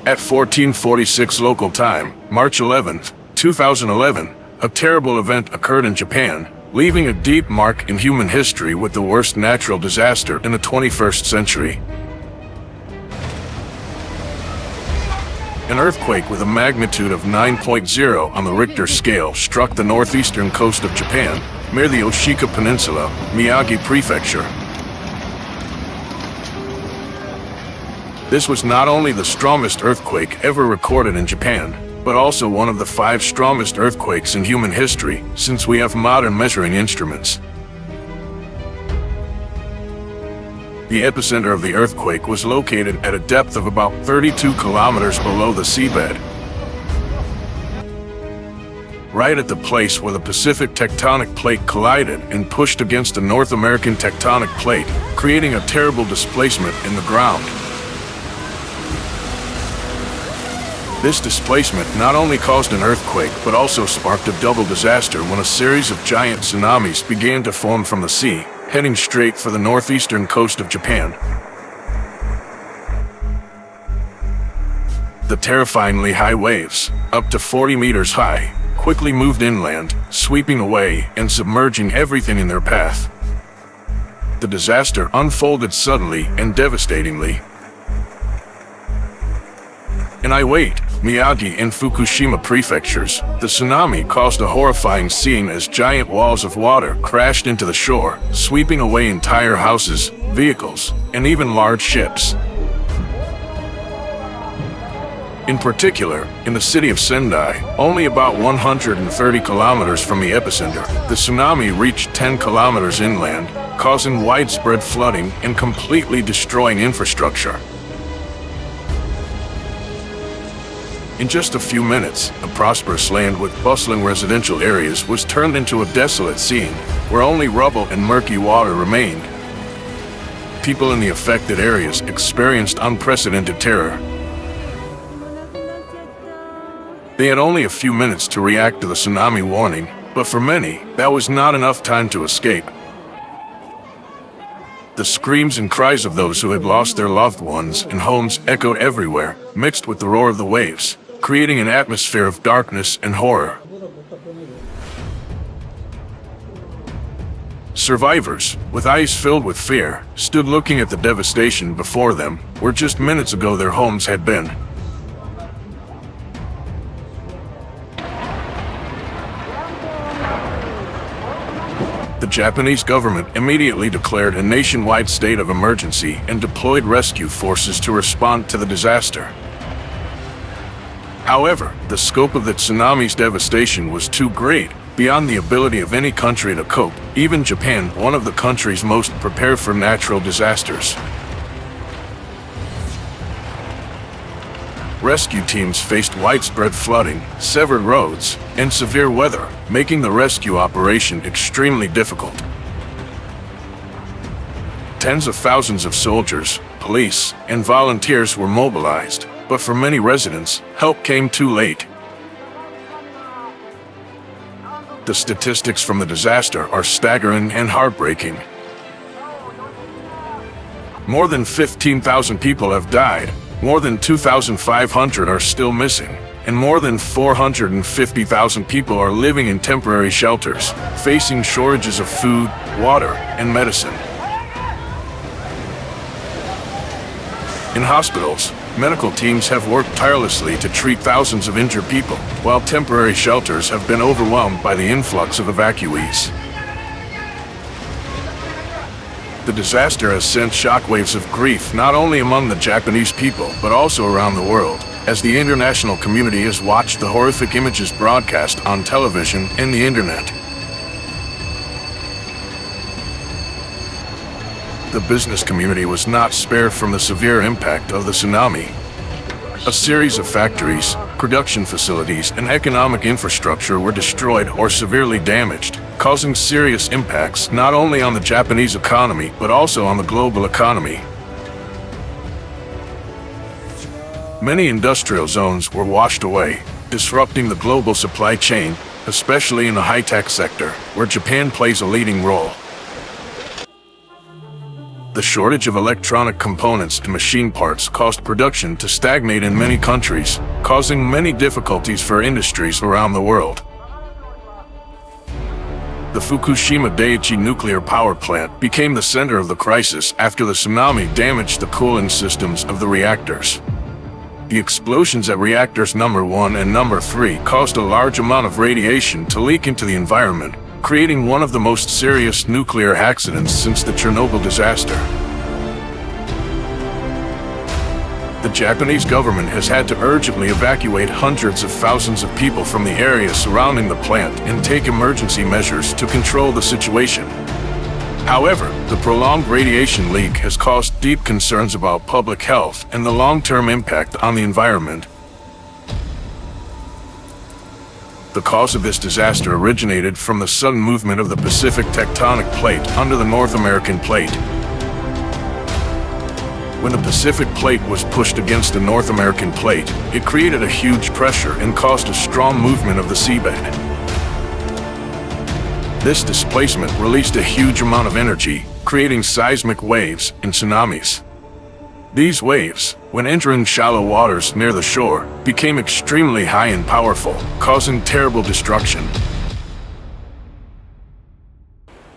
At 1446 local time, March 11, 2011, a terrible event occurred in Japan, leaving a deep mark in human history with the worst natural disaster in the 21st century. An earthquake with a magnitude of 9.0 on the Richter scale struck the northeastern coast of Japan, near the Oshika Peninsula, Miyagi Prefecture. This was not only the strongest earthquake ever recorded in Japan, but also one of the 5 strongest earthquakes in human history since we have modern measuring instruments. The epicenter of the earthquake was located at a depth of about 32 kilometers below the seabed, right at the place where the Pacific tectonic plate collided and pushed against the North American tectonic plate, creating a terrible displacement in the ground. This displacement not only caused an earthquake but also sparked a double disaster when a series of giant tsunamis began to form from the sea, heading straight for the northeastern coast of Japan. The terrifyingly high waves, up to 40 meters high, quickly moved inland, sweeping away and submerging everything in their path. The disaster unfolded suddenly and devastatingly. In Iwate, Miyagi, and Fukushima prefectures, the tsunami caused a horrifying scene as giant walls of water crashed into the shore, sweeping away entire houses, vehicles, and even large ships. In particular, in the city of Sendai, only about 130 kilometers from the epicenter, the tsunami reached 10 kilometers inland, causing widespread flooding and completely destroying infrastructure. In just a few minutes, a prosperous land with bustling residential areas was turned into a desolate scene, where only rubble and murky water remained. People in the affected areas experienced unprecedented terror. They had only a few minutes to react to the tsunami warning, but for many, that was not enough time to escape. The screams and cries of those who had lost their loved ones and homes echoed everywhere, mixed with the roar of the waves, creating an atmosphere of darkness and horror. Survivors, with eyes filled with fear, stood looking at the devastation before them, where just minutes ago their homes had been. The Japanese government immediately declared a nationwide state of emergency and deployed rescue forces to respond to the disaster. However, the scope of the tsunami's devastation was too great, beyond the ability of any country to cope, even Japan, one of the countries most prepared for natural disasters. Rescue teams faced widespread flooding, severed roads, and severe weather, making the rescue operation extremely difficult. Tens of thousands of soldiers, police, and volunteers were mobilized, but for many residents, help came too late. The statistics from the disaster are staggering and heartbreaking. More than 15,000 people have died, more than 2,500 are still missing, and more than 450,000 people are living in temporary shelters, facing shortages of food, water, and medicine. In hospitals, medical teams have worked tirelessly to treat thousands of injured people, while temporary shelters have been overwhelmed by the influx of evacuees. The disaster has sent shockwaves of grief not only among the Japanese people, but also around the world, as the international community has watched the horrific images broadcast on television and the internet. The business community was not spared from the severe impact of the tsunami. A series of factories, production facilities, and economic infrastructure were destroyed or severely damaged, causing serious impacts not only on the Japanese economy but also on the global economy. Many industrial zones were washed away, disrupting the global supply chain, especially in the high-tech sector, where Japan plays a leading role. The The shortage of electronic components and machine parts caused production to stagnate in many countries, causing many difficulties for industries around the world. The Fukushima Daiichi nuclear power plant became the center of the crisis after the tsunami damaged the cooling systems of the reactors. The explosions at reactors number 1 and number 3 caused a large amount of radiation to leak into the environment, creating one of the most serious nuclear accidents since the Chernobyl disaster. The Japanese government has had to urgently evacuate hundreds of thousands of people from the area surrounding the plant and take emergency measures to control the situation. However, the prolonged radiation leak has caused deep concerns about public health and the long-term impact on the environment. The cause of this disaster originated from the sudden movement of the Pacific tectonic plate under the North American plate. When the Pacific plate was pushed against the North American plate, it created a huge pressure and caused a strong movement of the seabed. This displacement released a huge amount of energy, creating seismic waves and tsunamis. These waves, when entering shallow waters near the shore, became extremely high and powerful, causing terrible destruction.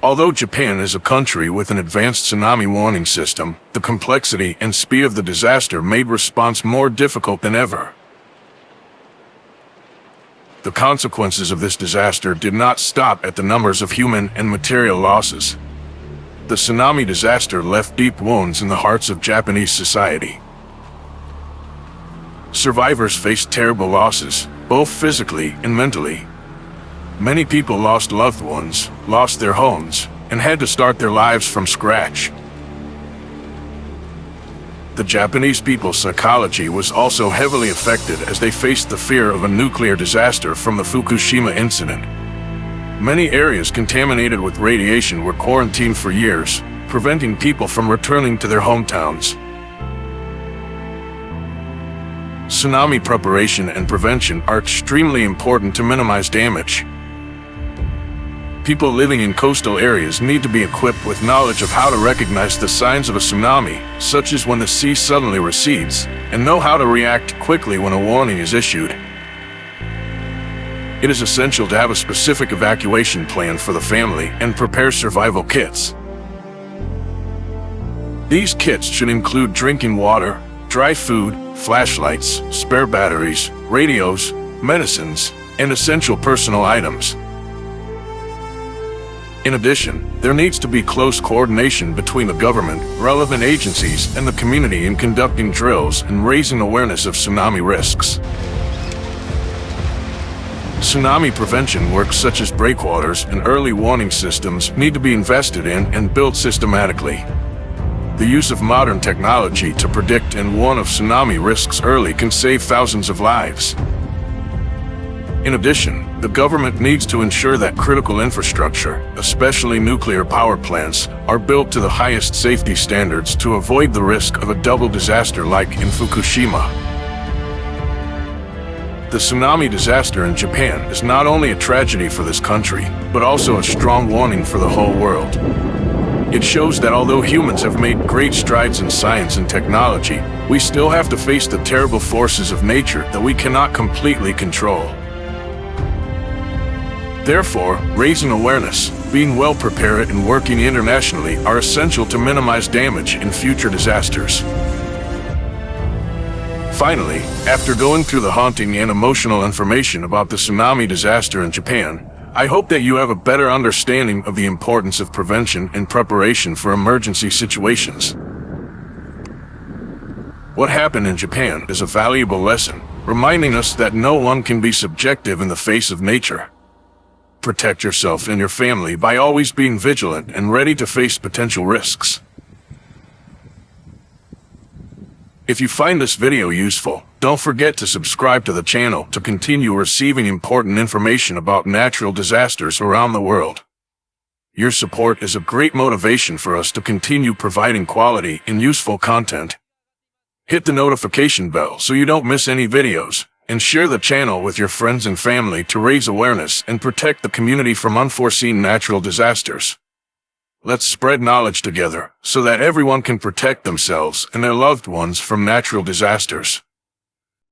Although Japan is a country with an advanced tsunami warning system, the complexity and speed of the disaster made response more difficult than ever. The consequences of this disaster did not stop at the numbers of human and material losses. The tsunami disaster left deep wounds in the hearts of Japanese society. Survivors faced terrible losses, both physically and mentally. Many people lost loved ones, lost their homes, and had to start their lives from scratch. The Japanese people's psychology was also heavily affected as they faced the fear of a nuclear disaster from the Fukushima incident. Many areas contaminated with radiation were quarantined for years, preventing people from returning to their hometowns. Tsunami preparation and prevention are extremely important to minimize damage. People living in coastal areas need to be equipped with knowledge of how to recognize the signs of a tsunami, such as when the sea suddenly recedes, and know how to react quickly when a warning is issued. It is essential to have a specific evacuation plan for the family and prepare survival kits. These kits should include drinking water, dry food, flashlights, spare batteries, radios, medicines, and essential personal items. In addition, there needs to be close coordination between the government, relevant agencies, and the community in conducting drills and raising awareness of tsunami risks. Tsunami prevention work such as breakwaters and early warning systems need to be invested in and built systematically. The use of modern technology to predict and warn of tsunami risks early can save thousands of lives. In addition, the government needs to ensure that critical infrastructure, especially nuclear power plants, are built to the highest safety standards to avoid the risk of a double disaster like in Fukushima. The tsunami disaster in Japan is not only a tragedy for this country, but also a strong warning for the whole world. It shows that although humans have made great strides in science and technology, we still have to face the terrible forces of nature that we cannot completely control. Therefore, raising awareness, being well prepared, and working internationally are essential to minimize damage in future disasters. Finally, after going through the haunting and emotional information about the tsunami disaster in Japan, I hope that you have a better understanding of the importance of prevention and preparation for emergency situations. What happened in Japan is a valuable lesson, reminding us that no one can be subjective in the face of nature. Protect yourself and your family by always being vigilant and ready to face potential risks. If you find this video useful, don't forget to subscribe to the channel to continue receiving important information about natural disasters around the world. Your support is a great motivation for us to continue providing quality and useful content. Hit the notification bell so you don't miss any videos, and share the channel with your friends and family to raise awareness and protect the community from unforeseen natural disasters. Let's spread knowledge together so that everyone can protect themselves and their loved ones from natural disasters.